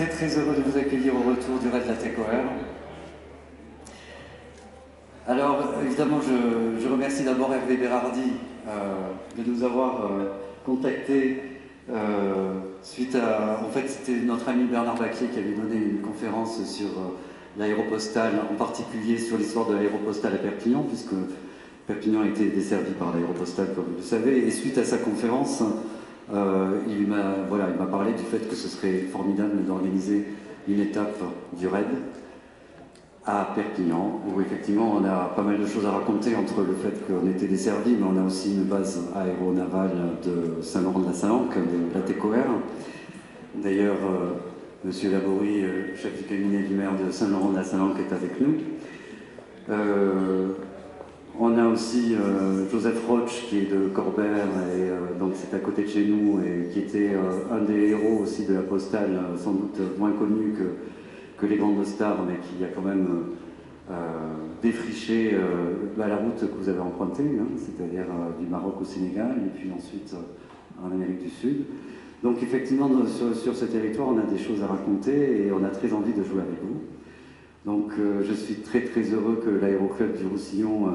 très heureux de vous accueillir au retour du Raid de la TECOR. Alors évidemment je remercie d'abord Hervé Berardi de nous avoir contactés suite à... En fait c'était notre ami Bernard Baquier qui avait donné une conférence sur l'aéropostale, en particulier sur l'histoire de l'aéropostale à Perpignan, puisque Perpignan a été desservi par l'aéropostale comme vous le savez, et suite à sa conférence, il m'a parlé du fait que ce serait formidable d'organiser une étape du raid à Perpignan, où effectivement on a pas mal de choses à raconter entre le fait qu'on était desservi, mais on a aussi une base aéronavale de Saint-Laurent-de-la-Salanque, de la TECOR. D'ailleurs, Monsieur Laborie, chef du cabinet du maire de Saint-Laurent-de-la-Salanque, est avec nous. On a aussi Joseph Roch qui est de Corbert, et donc c'est à côté de chez nous, et qui était un des héros aussi de la postale, sans doute moins connu que les grandes stars, mais qui a quand même défriché la route que vous avez empruntée, hein, c'est-à-dire du Maroc au Sénégal, et puis ensuite en Amérique du Sud. Donc effectivement, sur ce territoire, on a des choses à raconter, et on a très envie de jouer avec vous. Donc je suis très heureux que l'Aéroclub du Roussillon,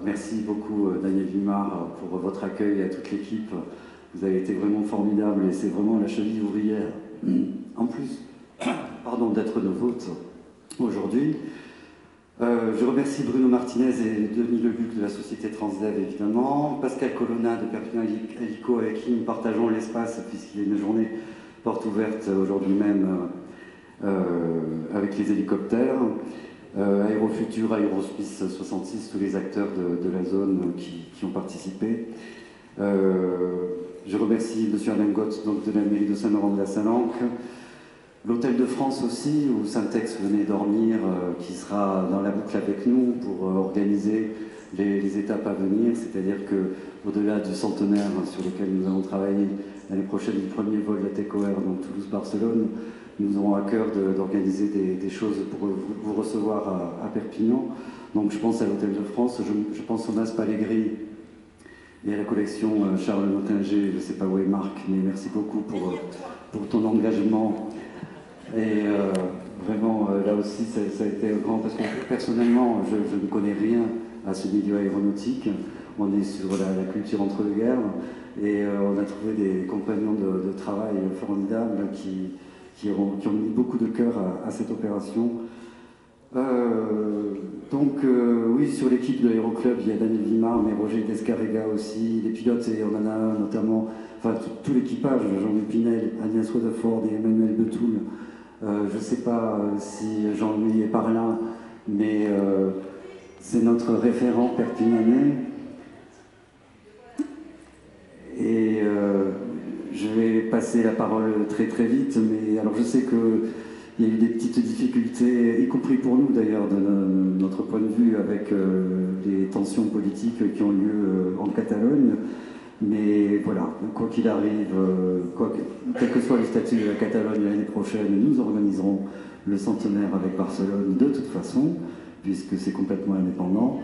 merci beaucoup Daniel Vimard pour votre accueil et à toute l'équipe. Vous avez été vraiment formidable et c'est vraiment la cheville ouvrière, en plus d'être nos hôtes aujourd'hui. Je remercie Bruno Martinez et Denis Lebuc de la société Transdev évidemment, Pascal Colonna de Perpignan Hélico avec qui nous partageons l'espace puisqu'il y a une journée porte ouverte aujourd'hui même avec les hélicoptères, Aérofutur, Aérospice 66, tous les acteurs de la zone qui ont participé. Je remercie M. Alain Gott donc de la mairie de Saint-Laurent-de-la-Salanque, l'Hôtel de France aussi, où Syntex venait dormir, qui sera dans la boucle avec nous pour organiser les étapes à venir, c'est-à-dire qu'au-delà du centenaire sur lequel nous allons travailler l'année prochaine, du premier vol de la TECOR, donc Toulouse-Barcelone, nous aurons à cœur d'organiser des choses pour vous recevoir à Perpignan. Donc je pense à l'Hôtel de France, je pense au Mas Pallegri et à la collection Charles Nottinger, je ne sais pas où est Marc, mais merci beaucoup pour ton engagement. Et vraiment, là aussi, ça a été grand, parce que personnellement, je ne connais rien à ce milieu aéronautique. On est sur la culture entre-deux-guerres, et on a trouvé des compagnons de travail formidables qui ont mis beaucoup de cœur à cette opération. Oui, sur l'équipe de l'Aéroclub, il y a Daniel Vimard, mais Roger Descarrega aussi, les pilotes, et on en a un notamment, enfin tout l'équipage, Jean-Louis Pinel, Agnès Weatherford et Emmanuel Betoul. Je ne sais pas si Jean-Louis est par là, mais c'est notre référent perpignanais. Et je vais passer la parole très vite, mais alors je sais qu'il y a eu des petites difficultés, y compris pour nous d'ailleurs, de notre point de vue, avec les tensions politiques qui ont lieu en Catalogne. Mais voilà, quoi qu'il arrive, quel que soit le statut de la Catalogne l'année prochaine, nous organiserons le centenaire avec Barcelone de toute façon, puisque c'est complètement indépendant.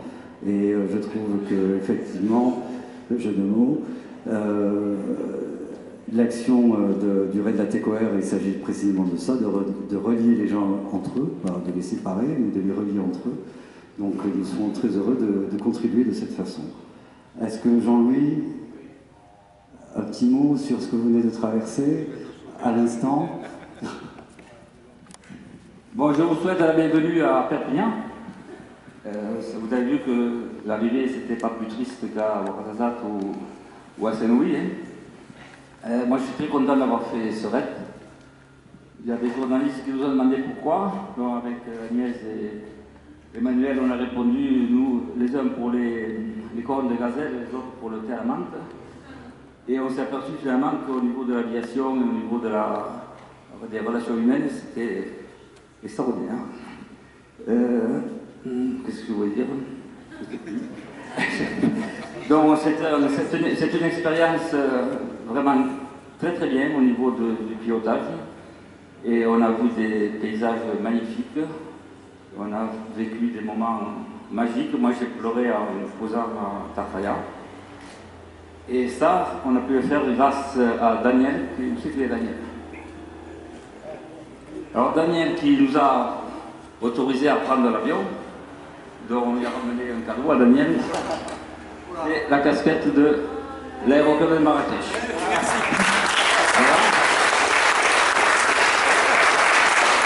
Et je trouve qu'effectivement, le jeu de mots, l'action du raid de la TECOR, il s'agit précisément de ça, de relier les gens entre eux, pas de les séparer, mais de les relier entre eux. Donc nous serons très heureux de contribuer de cette façon. Est-ce que Jean-Louis, un petit mot sur ce que vous venez de traverser à l'instant? Bon, je vous souhaite la bienvenue à Perpignan. Vous avez vu que l'arrivée, c'était pas plus triste qu'à Ouarzazate ou à Saint-Louis. Moi, je suis très content d'avoir fait ce raid. Il y a des journalistes qui nous ont demandé pourquoi. Donc, avec Agnès et Emmanuel, on a répondu, nous, les uns pour les cornes de gazelle, les autres pour le thé à la menthe. Et on s'est aperçu finalement qu'au niveau de l'aviation, au niveau des relations humaines, c'était extraordinaire. Qu'est-ce que je voulais dire? Donc c'est une expérience vraiment très bien au niveau du pilotage. Et on a vu des paysages magnifiques. On a vécu des moments magiques. Moi j'ai pleuré en me posant à Tafaya. Et ça, on a pu le faire grâce à Daniel. Qui est Daniel? Alors Daniel qui nous a autorisé à prendre l'avion, donc on lui a ramené un cadeau à Daniel, c'est la casquette de l'aéroclub de Marrakech. Merci. Voilà.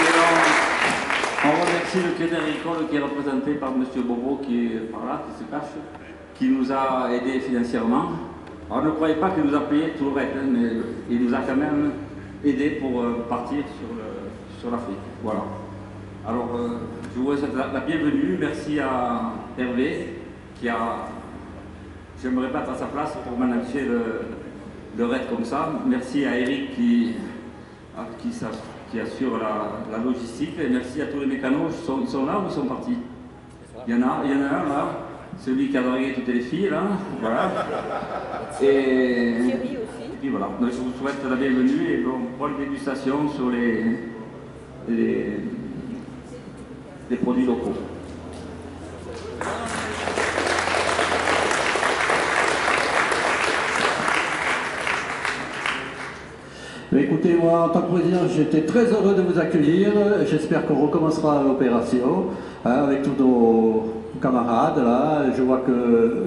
Et on remercie le Crédit Agricole qui est représenté par M. Bobo qui est par là, qui se cache, qui nous a aidés financièrement. Alors ne croyez pas qu'il nous a payé tout le reste, hein, mais il nous a quand même aidés pour partir sur l'Afrique. Voilà. Alors je vous souhaite la bienvenue. Merci à Hervé qui a... J'aimerais battre à sa place pour manager le raid comme ça. Merci à Eric qui assure la logistique. Et merci à tous les mécanos. Ils sont là ou ils sont partis? Il y en a un là. Celui qui a dragué toutes les filles là. Voilà. Et puis voilà. Donc, je vous souhaite la bienvenue et bonne dégustation sur les produits locaux. Mais écoutez, moi, en tant que président, j'étais très heureux de vous accueillir. J'espère qu'on recommencera l'opération avec tous nos camarades. Là. Je vois que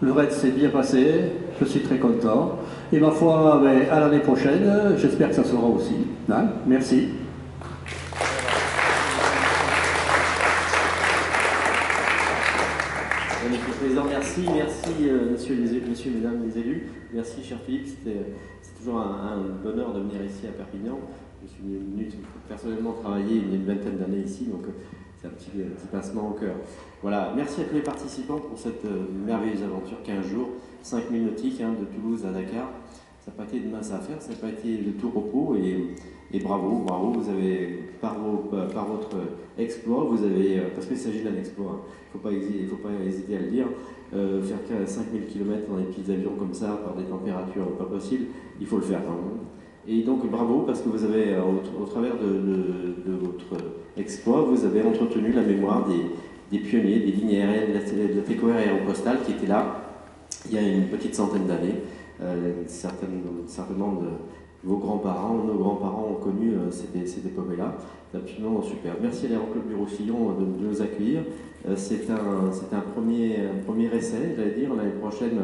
le raid s'est bien passé. Je suis très content. Et ma foi, à l'année prochaine, j'espère que ça sera aussi. Hein. Merci. Monsieur le Président, merci, messieurs, mesdames les élus. Merci, cher Philippe. C'est toujours un bonheur de venir ici à Perpignan. Je suis venu personnellement travailler une vingtaine d'années ici, donc c'est un petit pincement au cœur. Voilà, merci à tous les participants pour cette merveilleuse aventure, 15 jours, 5000 nautiques de Toulouse à Dakar. Ça n'a pas été de mince affaire, ça n'a pas été de tout repos et bravo, vous avez, par votre exploit, vous avez, parce qu'il s'agit d'un exploit, il ne faut pas hésiter à le dire, faire 5000 km dans des petits avions comme ça, par des températures pas possibles, il faut le faire quand même. Et donc bravo, parce que vous avez, au travers de votre exploit, vous avez entretenu la mémoire des pionniers, des lignes aériennes de la TECOR Aéropostale qui étaient là il y a une petite centaine d'années. Certainement vos grands-parents, nos grands-parents ont connu cette épopée-là. C'est absolument super. Merci à l'Aéroclub du Roussillon de nous accueillir. C'est un premier essai, j'allais dire. L'année prochaine,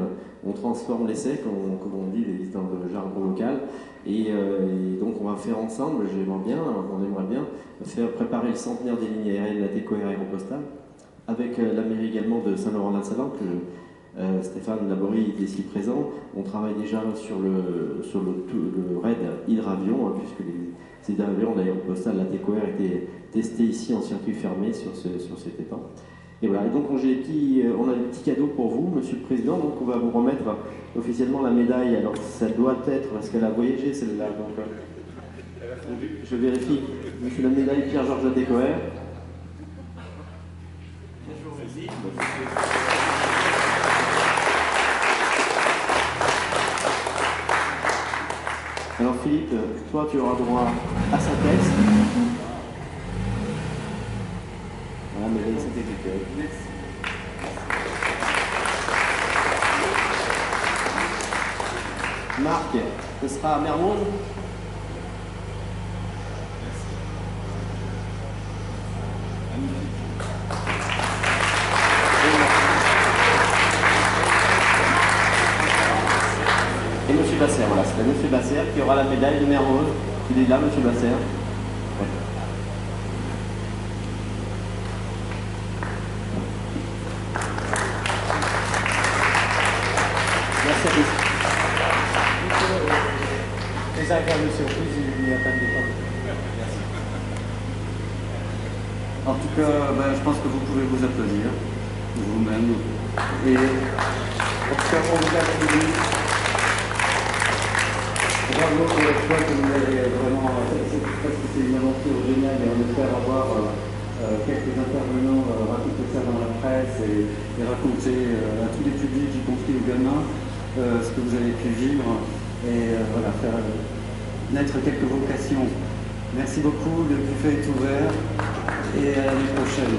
on transforme l'essai, comme on dit dans le jargon local. Et donc, on va faire ensemble, on aimerait bien faire préparer le centenaire des lignes aériennes de la TECOR Aéropostale, avec la mairie également de Saint-Laurent-l'Insalan, que Stéphane Laborie est ici présent. On travaille déjà sur le raid hydravion, puisque ces hydravions d'Aéropostale, la TECOR, étaient testés ici en circuit fermé sur cet étang. Et voilà, et donc on a des petits cadeaux pour vous, Monsieur le Président. Donc on va vous remettre officiellement la médaille. Alors ça doit être, parce qu'elle a voyagé celle-là, donc je vérifie. C'est la médaille Pierre-Georges Latécoère. Alors Philippe, toi tu auras droit à sa texte. Voilà, mais c'était quelque chose. Marc, ce sera à Mermoz. Et Monsieur Basser, voilà, c'est Monsieur Basser qui aura la médaille de Mermoz. Il est là, Monsieur Basser. Ouais. Merci à tous. Les agréables surprises, il n'y a pas de débat. En tout cas, je pense que vous pouvez vous applaudir, vous-même. Et en tout cas, on vous a applaudi. Bravo pour l'exploit que vous avez vraiment fait, parce que c'est une aventure géniale et on espère avoir quelques intervenants raconter ça dans la presse et raconter à tous les publics, y compris aux gamins, ce que vous avez pu vivre et voilà, faire naître quelques vocations. Merci beaucoup, le buffet est ouvert et à l'année prochaine.